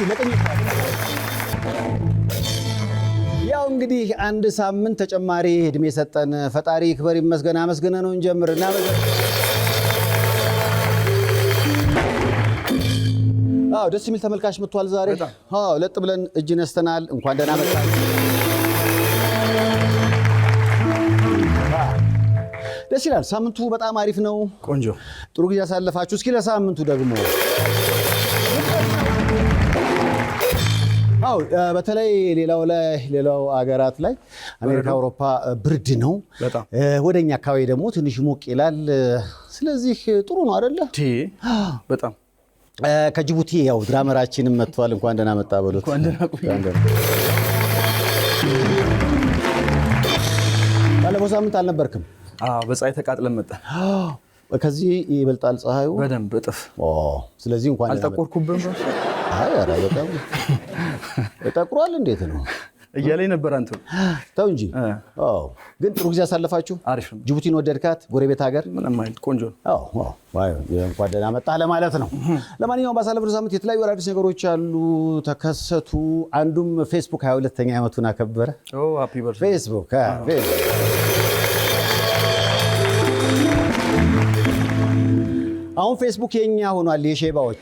ለቀኝ ያው እንግዲህ አንድ ሳምንት ተጨማሪ እድሜ ሰጠን ፈጣሪ ክብር ይመስገን አመስግነ ነው እንጀምርና ደስ የሚል ተመልካች መጥቷል ዛሬ ለጥ ብለን እጅ ነስተናል እንኳን ደህና መጣችሁ ደስ ይላል ሳምንቱ በጣም አሪፍ ነው ቆንጆ ጥሩ ጊዜ ያሳለፋችሁ እስኪ ለሳምንቱ ደግሞ በተለይ ሌላው አገራት ላይ አሜሪካ አውሮፓ ብርድ ነው ወደኛ አካባቢ ደግሞ ትንሽ ሞቅ ይላል ስለዚህ ጥሩ ነው አይደለ በጣም ከጅቡቲ ያው ድራመራችንም መጥቷል እንኳን ደህና መጣ በሉት እንኳን ደህና ቆይ ባለፈው ሳምንት አልነበርክም በፀሐይ ተቃጥለን መጣን ከዚህ ይበልጣል ፀሐዩ በደንብ እጥፍ ስለዚህ እንኳን አልጠቆርኩብም ኧረ በጣም ተጠቁሯል እንዴት ነው እያለኝ ነበር አንተ ተው እንጂ ግን ጥሩ ጊዜ አሳለፋችሁ አሪፍ ነው ጅቡቲን ወደድካት ጎረቤት ሀገር ምንም አይል ቆንጆ ነው እንኳን ደህና መጣህ ለማለት ነው ለማንኛውም ባሳለፍነው ሳምንት የተለያዩ አዳዲስ ነገሮች አሉ ተከሰቱ አንዱም ፌስቡክ 22ኛ ዓመቱን አከበረ ሃፒ በርዝዴይ ፌስቡክ አሁን ፌስቡክ የኛ ሆኗል የሼባዎች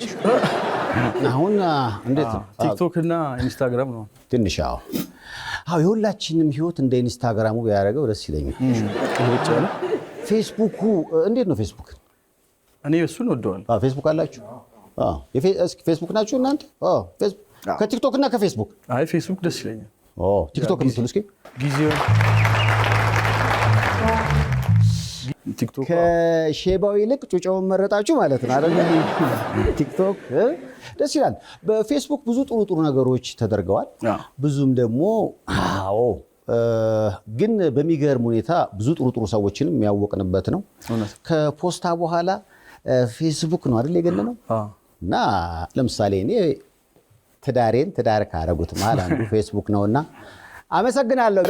አሁን እንዴት ቲክቶክ እና ኢንስታግራም ነው ትንሽ የሁላችንም ህይወት እንደ ኢንስታግራሙ ቢያደርገው ደስ ይለኛል ፌስቡክ እንዴት ነው ፌስቡክ እኔ እሱን ወደዋለሁ ፌስቡክ አላችሁ ፌስቡክ ናችሁ እናንተ ፌስቡክ ከቲክቶክ እና ከፌስቡክ ፌስቡክ ደስ ይለኛል ቲክቶክ ምትሉ እስኪ ጊዜው ቲክቶክ ከሼባው ይልቅ ጩጫውን መረጣችሁ ማለት ነው አይደል ቲክቶክ ደስ ይላል በፌስቡክ ብዙ ጥሩ ነገሮች ተደርገዋል ብዙም ደግሞ ግን በሚገርም ሁኔታ ብዙ ጥሩ ሰዎችንም የሚያወቅንበት ነው ከፖስታ በኋላ ፌስቡክ ነው አይደል የገነነው እና ለምሳሌ እኔ ትዳር ካረጉት ማለት አንዱ ፌስቡክ ነውና አመሰግናለሁ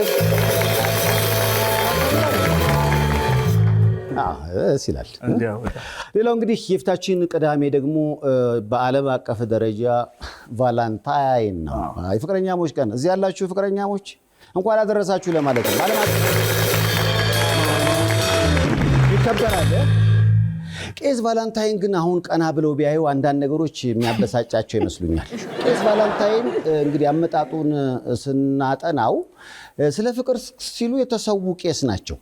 ሲላል ሌላው እንግዲህ የፊታችን ቅዳሜ ደግሞ በዓለም አቀፍ ደረጃ ቫላንታይን ነው የፍቅረኛሞች ቀን እዚህ ያላችሁ ፍቅረኛሞች እንኳን አደረሳችሁ ለማለት ነው ዓለም አቀፍ ይከበራል ቄስ ቫላንታይን ግን አሁን ቀና ብለው ቢያዩ አንዳንድ ነገሮች የሚያበሳጫቸው ይመስሉኛል ቄስ ቫላንታይን እንግዲህ አመጣጡን ስናጠናው ስለ ፍቅር ሲሉ የተሰዉ ቄስ ናቸው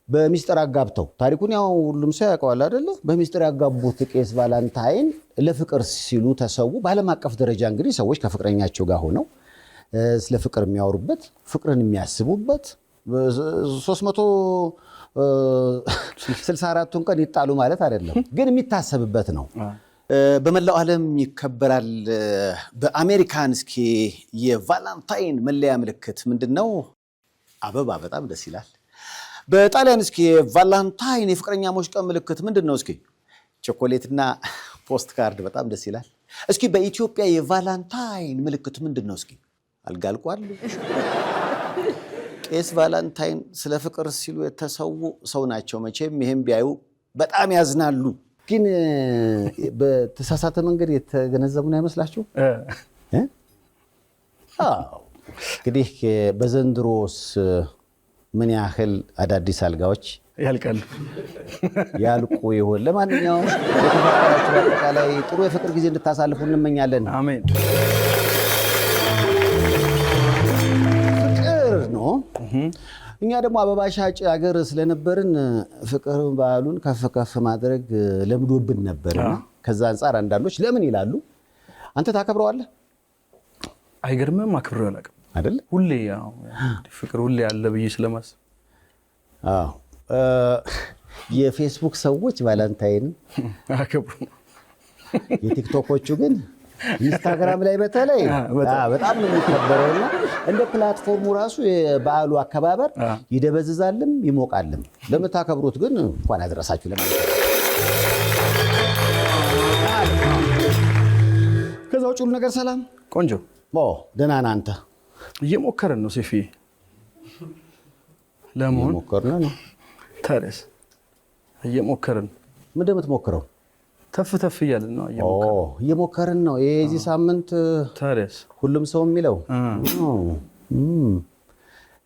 በሚስጥር አጋብተው ታሪኩን ያው ሁሉም ሰው ያውቀዋል አይደለ በሚስጥር ያጋቡት ቄስ ቫላንታይን ለፍቅር ሲሉ ተሰዉ በዓለም አቀፍ ደረጃ እንግዲህ ሰዎች ከፍቅረኛቸው ጋር ሆነው ስለ ፍቅር የሚያወሩበት ፍቅርን የሚያስቡበት 364ቱን ቀን ይጣሉ ማለት አይደለም ግን የሚታሰብበት ነው በመላው ዓለም ይከበራል በአሜሪካን እስኪ የቫላንታይን መለያ ምልክት ምንድነው አበባ በጣም ደስ ይላል በጣሊያን እስኪ ቫላንታይን የፍቅረኛሞች ቀን ምልክት ምንድነው እስኪ ቸኮሌትና ፖስት ካርድ በጣም ደስ ይላል እስኪ በኢትዮጵያ የቫላንታይን ምልክት ምንድነው እስኪ አልጋልቋል ቄስ ቫላንታይን ስለ ፍቅር ሲሉ የተሰዉ ሰው ናቸው መቼም ይሄን ቢያዩ በጣም ያዝናሉ ግን በተሳሳተ መንገድ የተገነዘቡን አይመስላችሁ እንግዲህ በዘንድሮስ ምን ያህል አዳዲስ አልጋዎች ያልቁ ይሆን ለማንኛውም የተፈቀራችሁ አጠቃላይ ጥሩ የፍቅር ጊዜ እንድታሳልፉ እንመኛለን አሜን ፍቅር ነው እኛ ደግሞ አበባ ሻጭ ሀገር ስለነበርን ፍቅር በዓሉን ከፍ ማድረግ ለምዶብን ነበርና ከዛ አንፃር አንዳንዶች ለምን ይላሉ አንተ ታከብረዋለህ አይገርምም አክብረው አላውቅም አይደል ሁሌ ያው ፍቅር ሁሌ ያለ ብዬ ስለማስብ የፌስቡክ ሰዎች ቫላንታይን አከብሩ የቲክቶኮቹ ግን ኢንስታግራም ላይ በተለይ በጣም ነው የሚከበረውና እንደ ፕላትፎርሙ ራሱ የበዓሉ አከባበር ይደበዝዛልም ይሞቃልም ለምታከብሩት ግን እንኳን አደረሳችሁ ለማለት ነው ከዛው ሁሉ ነገር ሰላም ቆንጆ ደህና ነህ አንተ እየሞከረን ነው ሴፊ ለምን እየሞከርን ነው ታዲያስ እየሞከረን ምንድን ነው የምትሞክረው ተፍ ተፍ እያልን ነው እየሞከርን ነው። የዚህ ሳምንት ታዲያስ ሁሉም ሰው የሚለው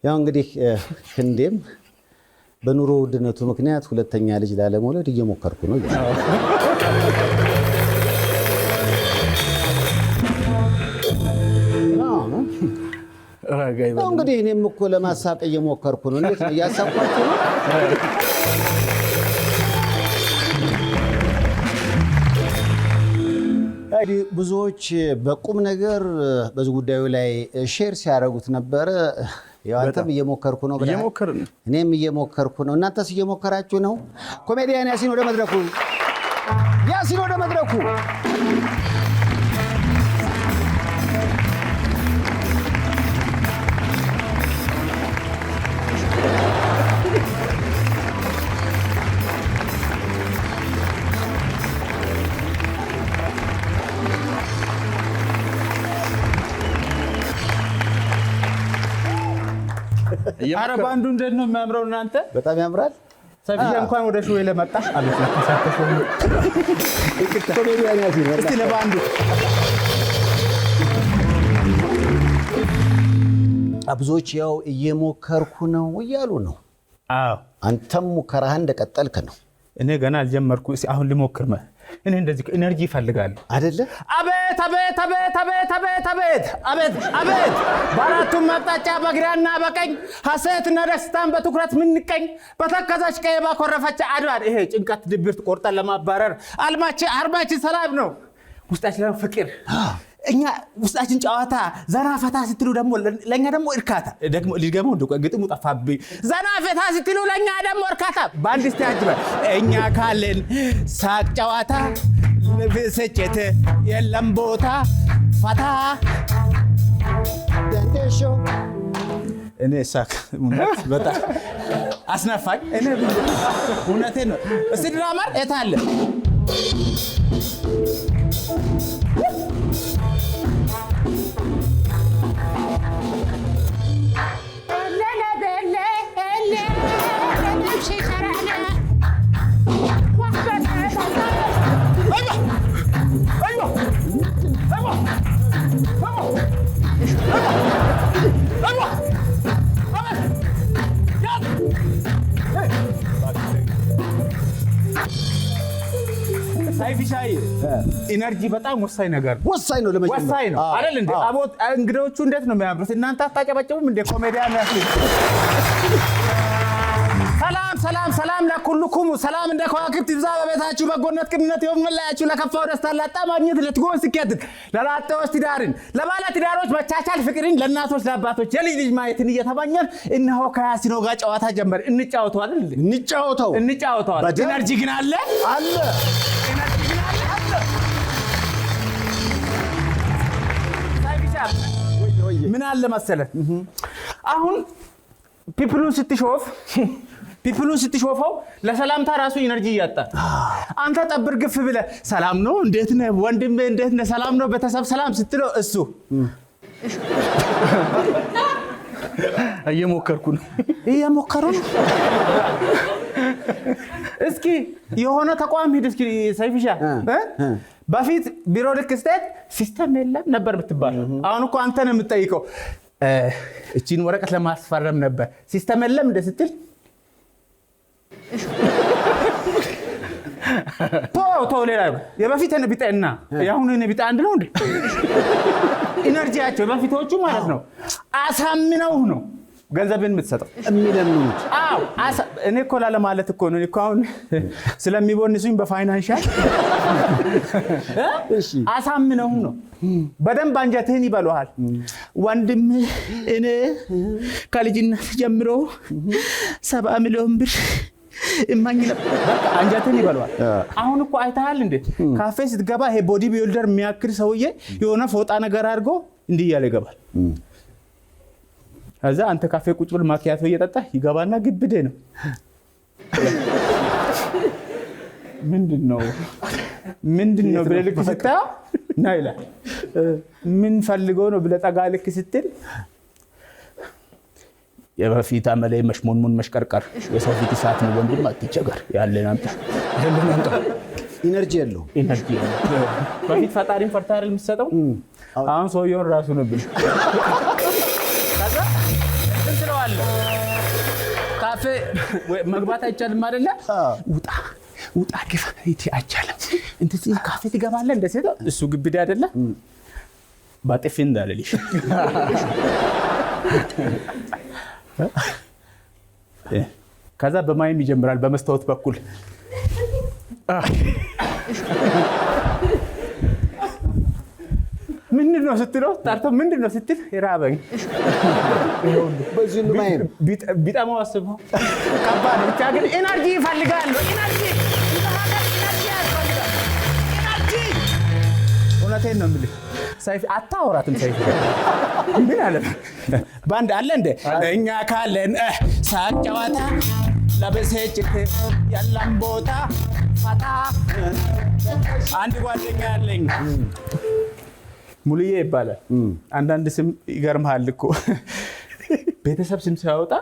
ያው እንግዲህ ክንዴም በኑሮ ውድነቱ ምክንያት ሁለተኛ ልጅ ላለመውለድ እየሞከርኩ ነው። እንግዲህ እኔም እኮ ለማሳቅ እየሞከርኩ ነው። እንዴት ነው እያሳኳችሁ ነው? ብዙዎች በቁም ነገር በዚህ ጉዳዩ ላይ ሼር ሲያደርጉት ነበረ። ያው አንተም እየሞከርኩ ነው ብለህ እኔም እየሞከርኩ ነው። እናንተስ እየሞከራችሁ ነው? ኮሜዲያን ያሲን ወደ መድረኩ፣ ያሲን ወደ መድረኩ። ኧረ ባንዱ እንዴት ነው የሚያምረው እናንተ? በጣም ያምራል። ሰፊያ እንኳን ወደ ሾው ለመጣሽ አለች ለተሳተፈ ኮሜዲያን ያሲን እስቲ ለባንዱ ብዙዎች ያው እየሞከርኩ ነው እያሉ ነው። አዎ አንተም ሙከራህን እንደቀጠልክ ነው። እኔ ገና አልጀመርኩ። እስቲ አሁን ልሞክር። እኔ እንደዚህ ኢነርጂ ይፈልጋለሁ አይደለ? አቤት አቤት አቤት አቤት አቤት አቤት አቤት አቤት! በአራቱም አቅጣጫ በግራና በቀኝ ሐሴትና ደስታን በትኩረት ምንቀኝ በተከዛች ቀይ ባኮረፈች አድባር ይሄ ጭንቀት ድብርት ቆርጠን ለማባረር አርማችን ሰላም ነው። ውስጣችን ፍቅር፣ እኛ ውስጣችን ጨዋታ፣ ዘና ፈታ ስትሉ ደግሞ ለኛ ደግሞ እርካታ። ደግሞ ሊገመው እንደው ግጥሙ ጠፋብኝ። ዘና ፈታ ስትሉ ለኛ ደግሞ እርካታ። ባንድ ስታጅበ እኛ ካለን ሳቅ ጨዋታ ብስጭት የለም ቦታ ፈታ ደንደሾ እኔ ሳቅ እውነት በጣም አስነፋኝ። እኔ እውነቴን ነው። እስቲ ድራማር የታለ? ሳይፊሻይ ኢነርጂ በጣም ወሳኝ ነገር ነው። ወሳኝ ነው ለመጀመር ወሳኝ ነው አይደል እንዴ? አቦት እንግዶቹ እንዴት ነው የሚያምሩት? እናንተ አታጨበጨቡም እንዴ? ኮሜዲያን ያስል ሰላም ሰላም ሰላም ለኩልኩም ሰላም እንደ ከዋክብት ይብዛ በቤታችሁ በጎነት ቅንነት ይሁን መላያችሁ ለከፋው ደስታ ላጣ ማግኘት ለትጎን ስኬት ለላጤዎች ትዳርን ለባለ ትዳሮች መቻቻል ፍቅርን ለእናቶች ለአባቶች የልጅ ልጅ ማየትን እየተባኘን እነሆ ከያሲኖ ጋር ጨዋታ ጀመር። እንጫወተው አይደል እንዴ? እንጫወተው ኢነርጂ ግን አለ ምን አለ መሰለህ አሁን ፒፕሉን ስትሾፈው ለሰላምታ ራሱ ኢነርጂ ያጣል። አንተ ጠብር ግፍ ብለህ ሰላም ነው እንዴት ነህ ወንድሜ እንዴት ነህ ሰላም ነው ቤተሰብ ሰላም ስትለው እሱ እየሞከሩ ነው። እስኪ የሆነ ተቋም ሂድ እስኪ ሰይፍሻ በፊት ቢሮ ልክ ስትሄድ ሲስተም የለም ነበር ብትባል፣ አሁን እኮ አንተ ነው የምትጠይቀው። እቺን ወረቀት ለማስፈረም ነበር ሲስተም የለም እንደ ስትል ቶ ሌላ የበፊት ነብጣና ያሁን ነብጣ አንድ ነው እንዴ? ኢነርጂያቸው በፊቶቹ ማለት ነው አሳምነው ነው ገንዘብን የምትሰጠው የሚለምኑት። አዎ እኔ እኮ ለማለት እኮ ነው እኮ አሁን ስለሚቦንሱኝ በፋይናንሻል አሳምነው ነው በደንብ አንጀትህን ይበሉሃል። ወንድም እኔ ከልጅነት ጀምሮ 70 ሚሊዮን ብር እማኝ ነበር። በቃ አንጀትህን ይበሉሃል። አሁን እኮ አይተሃል እንዴ ካፌ ስትገባ ይሄ ቦዲ ቢልደር የሚያክል ሰውዬ የሆነ ፎጣ ነገር አድርጎ እንዲህ እያለ ይገባል። ከዛ አንተ ካፌ ቁጭ ብለህ ማኪያቶ እየጠጣ ይገባና ግብዴ ነው ምንድነው ብለህ ልክ ስታየው ና ይላል። ምን ፈልገው ነው ብለህ ጠጋ ልክ ስትል የበፊት አመሌ መሽሞንሙን መሽቀርቀር የሰው ፊት ሰዓት ነው ወንድም አትቸገር ያለን አምጣ ኢነርጂ የለውም። ኢነርጂ በፊት ፈጣሪን ፈርታ አይደል የምትሰጠው? አሁን ሰውየውን ራሱ ነበር። ከዛ እንትን ትለዋለህ። ካፌ መግባት አይቻልም አይደለ? ውጣ ግፋ አይቻልም። እንትን ካፌ ትገባለህ እንደ ሴት እሱ ግብዳ አይደለ? ባጥፊ እንዳለልሽ ከዛ በማይም ይጀምራል በመስታወት በኩል ምንድነው ስትለው ታርቶ ምንድነው ስትል ይራበኝ በዚህ ማይም ቢጣማው አስበው ከባድ ብቻ ግን ኤነርጂ ይፈልጋል ኤነርጂ እውነቴን ነው የምልህ ሰይፍ አታወራትም ሰይፍ ምን አለ ባንድ አለ እንደ እኛ ካለን ሳቅ ጨዋታ ለበሰች ያለም ቦታ ፈታ አንድ ጓደኛ አለኝ ሙሉዬ ይባላል አንዳንድ ስም ይገርምሃል እኮ ቤተሰብ ስም ሲያወጣ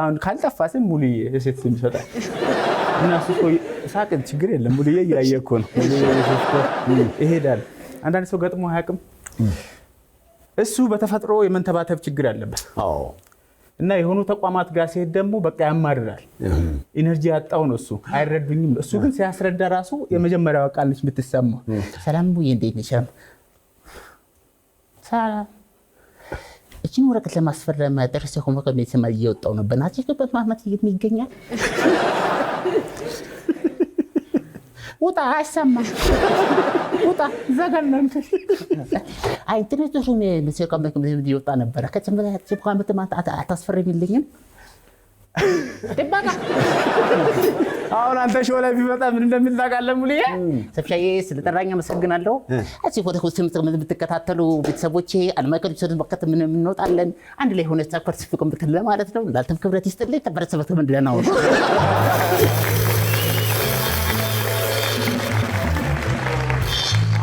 አሁን ካልጠፋ ስም ሙሉዬ የሴት ስም ይሰጣል እና እሱ ሳቅ ችግር የለም ሙሉዬ እያየ እኮ ነው ይሄዳል አንዳንድ ሰው ገጥሞ አያውቅም እሱ በተፈጥሮ የመንተባተብ ችግር አለበት እና የሆኑ ተቋማት ጋር ሲሄድ ደግሞ በቃ ያማርራል ኢነርጂ ያጣው ነው እሱ አይረዱኝም እሱ ግን ሲያስረዳ ራሱ የመጀመሪያው ቃል ነች የምትሰማው ሰላም ሙዬ እንዴት ነሽ ሰላም እቺን ወረቀት ለማስፈረም ደረሰ ኮሚቴ ሰማይ እየወጣው ነበር ናቸበት ማህመት ይገኛል ውጣ አይሰማ ውጣ ዘጋለን አይ ኢንተርኔት ሹም መስከም ይወጣ ነበር ከተመለከተ ኮሚቴ ማታ አታስፈርሚልኝም ደባጋ አሁን አንተ ሾው ላይ ቢመጣ ምን እንደሚል ታውቃለህ ሙሉዬ ሰፍሻዬ ስለጠራኛ አመሰግናለሁ እዚህ ወደ ኮስም የምትከታተሉ ቤተሰቦቼ አልማይከል ሰደን በከተ ምን እንወጣለን አንድ ላይ ሆነ ተከርስ ፍቅም ብትል ማለት ነው እንዳልተም ክብረት ይስጥልኝ ተበረሰበት ምን እንደና ነው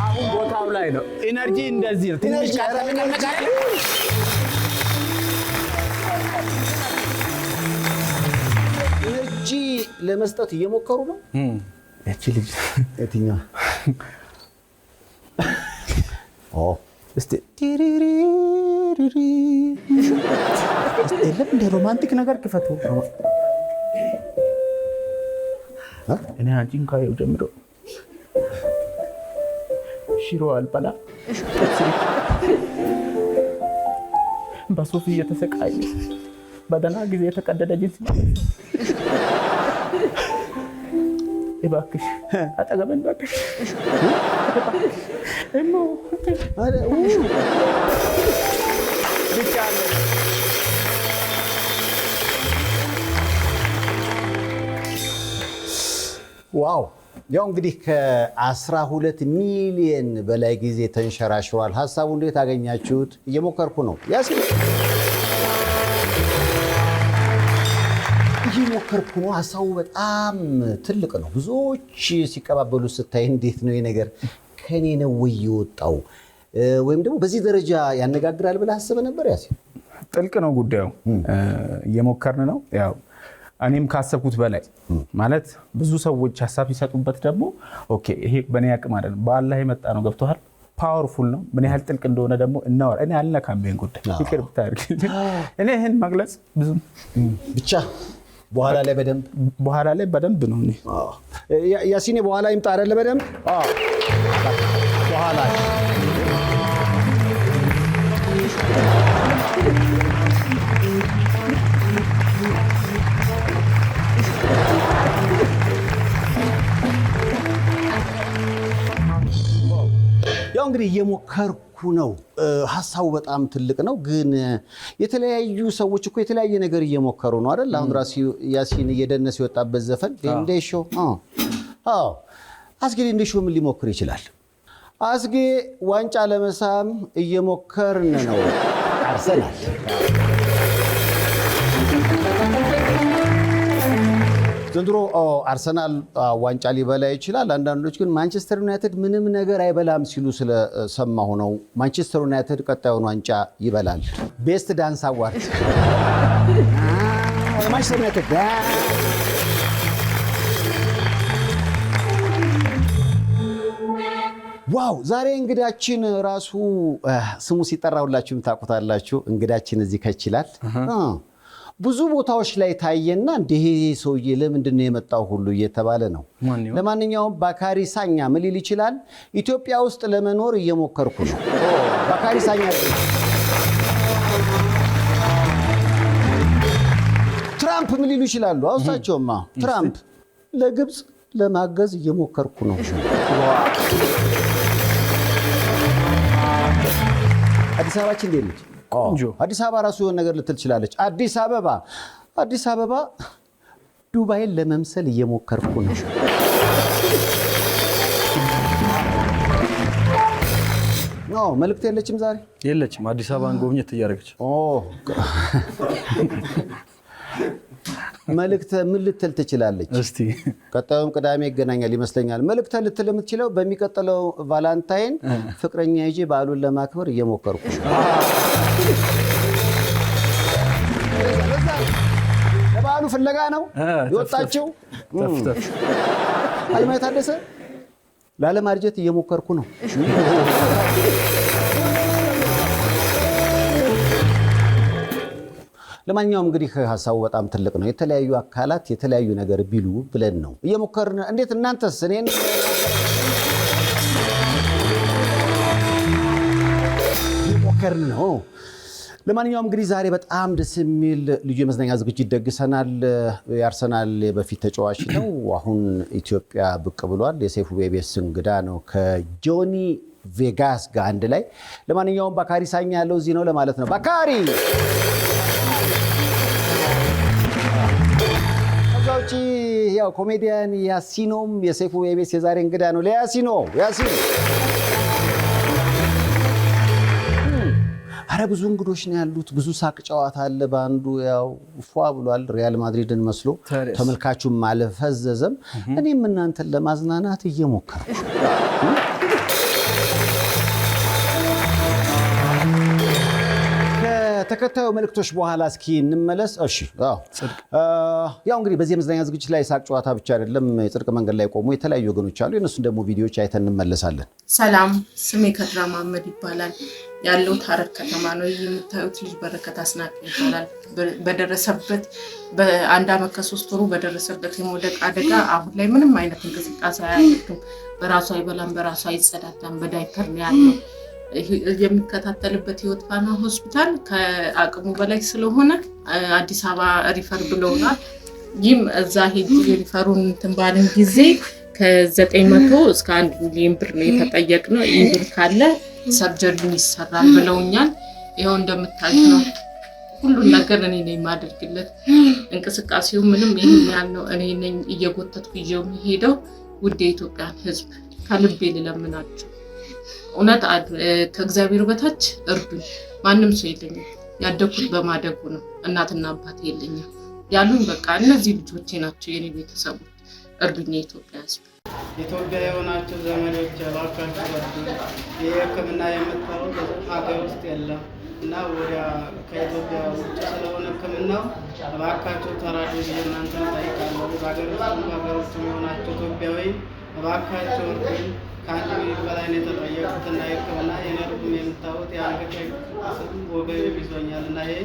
አሁን ቦታው ላይ ነው ኢነርጂ እንደዚህ ነው ትንሽ ካተነቀነቀ ኢነርጂ ለመስጠት እየሞከሩ ነው እቺ ልጅ እትኛ እስቲ ቲሪሪሪሪ እለም እንደ ሮማንቲክ ነገር ክፈቱ እኔ አንቺን ካየው ጀምሮ ሽሮ አልበላ በሶፊ እየተሰቃየ በደህና ጊዜ የተቀደደ ጅንስ እባክሽ አጠገበን እባክሽ እሞ ዋው ያው እንግዲህ ከ12 ሚሊዮን በላይ ጊዜ ተንሸራሽሯል ሐሳቡ እንዴት አገኛችሁት እየሞከርኩ ነው ያሲን እየሞከርኩ ነው ሐሳቡ በጣም ትልቅ ነው ብዙዎች ሲቀባበሉ ስታይ እንዴት ነው የነገር ከኔ ነው ወይወጣው ወይም ደግሞ በዚህ ደረጃ ያነጋግራል ብለህ አስበህ ነበር ያሲን ጥልቅ ነው ጉዳዩ እየሞከርን ነው ያው እኔም ካሰብኩት በላይ ማለት ብዙ ሰዎች ሐሳብ ይሰጡበት ደግሞ ኦኬ ይሄ በኔ ያቅም አይደለም በአላህ የመጣ ነው ገብቷል ፓወርፉል ነው ምን ያህል ጥልቅ እንደሆነ ደግሞ እናወራ እኔ አልነካም ይሄን ጉዳይ ፍቅር ብታርግ እኔ ይሄን መግለጽ ብዙ ብቻ በኋላ ላይ በደንብ ነው እኔ ያሲኔ በኋላ ይምጣ አይደለ በደንብ በኋላ ያው እንግዲህ እየሞከርኩ ነው ሐሳቡ በጣም ትልቅ ነው ግን የተለያዩ ሰዎች እኮ የተለያየ ነገር እየሞከሩ ነው አይደል አሁን ራሱ ያሲን እየደነሰ የወጣበት ዘፈን ዴንዴሾ አስጌ ዴንዴሾ ምን ሊሞክር ይችላል አስጌ ዋንጫ ለመሳም እየሞከርን ነው አርሰናል ዘንድሮ አርሰናል ዋንጫ ሊበላ ይችላል አንዳንዶች ግን ማንቸስተር ዩናይትድ ምንም ነገር አይበላም ሲሉ ስለሰማሁ ነው ማንቸስተር ዩናይትድ ቀጣዩን ዋንጫ ይበላል ቤስት ዳንስ አዋርድ ማንቸስተር ዩናይትድ ዋው ዛሬ እንግዳችን ራሱ ስሙ ሲጠራውላችሁም ታውቁታላችሁ እንግዳችን እዚህ ከችላል ብዙ ቦታዎች ላይ ታየና እንዲህ ሰውዬ ለምንድነው የመጣው ሁሉ እየተባለ ነው ለማንኛውም ባካሪ ሳኛ ምን ሊል ይችላል ኢትዮጵያ ውስጥ ለመኖር እየሞከርኩ ነው ባካሪ ሳኛ ትራምፕ ምን ሊሉ ይችላሉ አውሳቸውማ ትራምፕ ለግብጽ ለማገዝ እየሞከርኩ ነው አዲስ አበባችን እንዴት ቆንጆ አዲስ አበባ ራሱ የሆነ ነገር ልትል ትችላለች አዲስ አበባ ዱባይን ለመምሰል እየሞከርኩ ነው መልእክት የለችም ዛሬ የለችም አዲስ አበባን ጎብኘት እያደረገች መልእክት ምን ልትል ትችላለች እስቲ ቀጣዩም ቅዳሜ ይገናኛል ይመስለኛል መልእክት ልትል የምትችለው በሚቀጥለው ቫላንታይን ፍቅረኛ ይዤ በዓሉን ለማክበር እየሞከርኩ ለበዓሉ ፍለጋ ነው የወጣችው አለማየት ታደሰ ላለማርጀት እየሞከርኩ ነው ለማንኛውም እንግዲህ ሐሳቡ በጣም ትልቅ ነው የተለያዩ አካላት የተለያዩ ነገር ቢሉ ብለን ነው እየሞከርን እንዴት እናንተስ እኔን እየሞከርን ነው ለማንኛውም እንግዲህ ዛሬ በጣም ደስ የሚል ልዩ የመዝናኛ ዝግጅት ደግሰናል የአርሰናል በፊት ተጫዋች ነው አሁን ኢትዮጵያ ብቅ ብሏል የሰይፉ ቤቤስ እንግዳ ነው ከጆኒ ቬጋስ ጋር አንድ ላይ ለማንኛውም ባካሪ ሳኛ ያለው እዚህ ነው ለማለት ነው ባካሪ ከዛውጪ ያው ኮሜዲያን ያሲኖም የሰይፉ ቤቤስ የዛሬ እንግዳ ነው ለያሲኖ አረ ብዙ እንግዶች ነው ያሉት ብዙ ሳቅ ጨዋታ አለ ባንዱ ያው ፏ ብሏል ሪያል ማድሪድን መስሎ ተመልካቹም አልፈዘዘም እኔም እናንተን ለማዝናናት እየሞከርኩ ተከታዩ መልእክቶች በኋላ እስኪ እንመለስ እሺ ያው እንግዲህ በዚህ መዝናኛ ዝግጅት ላይ ሳቅ ጨዋታ ብቻ አይደለም የጽድቅ መንገድ ላይ ቆሙ የተለያዩ ወገኖች አሉ የነሱን ደግሞ ቪዲዮዎች አይተን እንመለሳለን ሰላም ስሜ ከድራ መሐመድ ይባላል ያለው ሐረር ከተማ ነው የምታዩት ልጅ በረከት አስናቀ ይባላል በደረሰበት በአንድ አመት ከ3 ወሩ በደረሰበት የሞደቅ አደጋ አሁን ላይ ምንም አይነት እንቅስቃሴ አያደርግም በራሱ አይበላም በራሱ አይጸዳዳም በዳይፐር ነው ያለው የሚከታተልበት ህይወት ፋና ሆስፒታል ከአቅሙ በላይ ስለሆነ አዲስ አበባ ሪፈር ብለውናል ይም እዛ ሄድ ሪፈሩን ተንባልን ጊዜ ከ900 እስከ 1 ሚሊዮን ብር ነው የተጠየቅነው ይብር ካለ ሰርጀሪ ይሰራል ብለውኛል ይሄው እንደምታዩት ነው ሁሉ ነገር እኔ ነኝ ማድርግለት እንቅስቃሴው ምንም ይሄን ያለው እኔ ነኝ እየጎተትኩ ይዤው ሄደው ውድ የኢትዮጵያ ህዝብ ከልቤ ልለምናችሁ እውነት ከእግዚአብሔር በታች እርዱኝ ማንም ሰው የለኝም ያደኩት በማደጉ ነው እናትና አባት የለኝም ያሉኝ በቃ እነዚህ ልጆቼ ናቸው የኔ ቤተሰቦች እርዱኝ የኢትዮጵያ ህዝብ ኢትዮጵያ የሆናችሁ ዘመዶች እባካችሁ የህክምና የምታው ሀገር ውስጥ የለም እና ወዲያ ከኢትዮጵያ ውጭ ስለሆነ ህክምናው እባካችሁ ተራዱ እናንተን ጠይቃለሁ በሀገር ውስጥ የሆናችሁ ኢትዮጵያዊ እባካችሁ እርዱኝ ከአንድ ሚሊዮን በላይ ነው የተጠየቁትና የህክምና የነርቭም የምታዩት የአንገቴ ወገቤ ይዞኛል እና ይሄ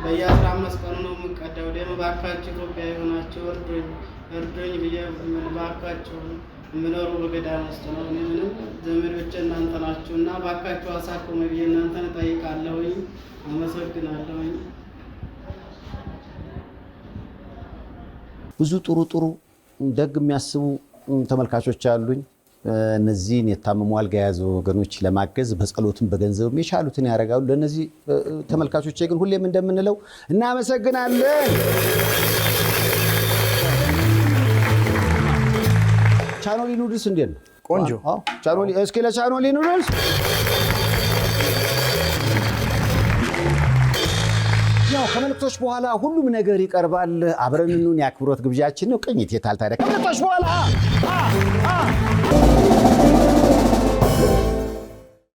በየ15 ቀኑ ነው የምንቀዳው ደም እባካችሁ ኢትዮጵያ የሆናችሁ እርዱኝ ብዬ እባካችሁ የምኖሩ በገዳም ውስጥ ነው እኔ ምንም ዘመዶቼ እናንተ ናችሁና እባካችሁ አሳክሙ ብዬ እናንተን እጠይቃለሁኝ አመሰግናለሁኝ ብዙ ጥሩ ደግ የሚያስቡ ተመልካቾች አሉኝ እነዚህን የታመሙ አልጋ የያዙ ወገኖች ለማገዝ በጸሎትም በገንዘብም የቻሉትን ያደርጋሉ ለነዚህ ተመልካቾች ግን ሁሌም እንደምንለው እናመሰግናለን ቻኖሊ ኑድልስ እንዴት ነው ቆንጆ ቻኖሊ እስኪ ለቻኖሊ ኑድልስ ያው ከመልእክቶች በኋላ ሁሉም ነገር ይቀርባል አብረን እንሁን የአክብሮት ግብዣችን ነው ቅኝት የታል ታዲያ ከመልእክቶች በኋላ